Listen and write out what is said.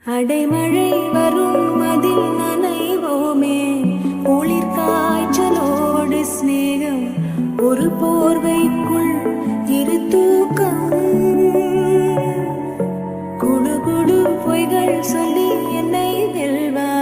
அடைமழை வரும் அதில் நனைவோமே, குளிர் காய்ச்சலோடு சிநேகம், ஒரு போர்வைக்குள் இரு தூக்கம். குடு குடு பொய்கள் சொல்லி என்னை வெல்வார்.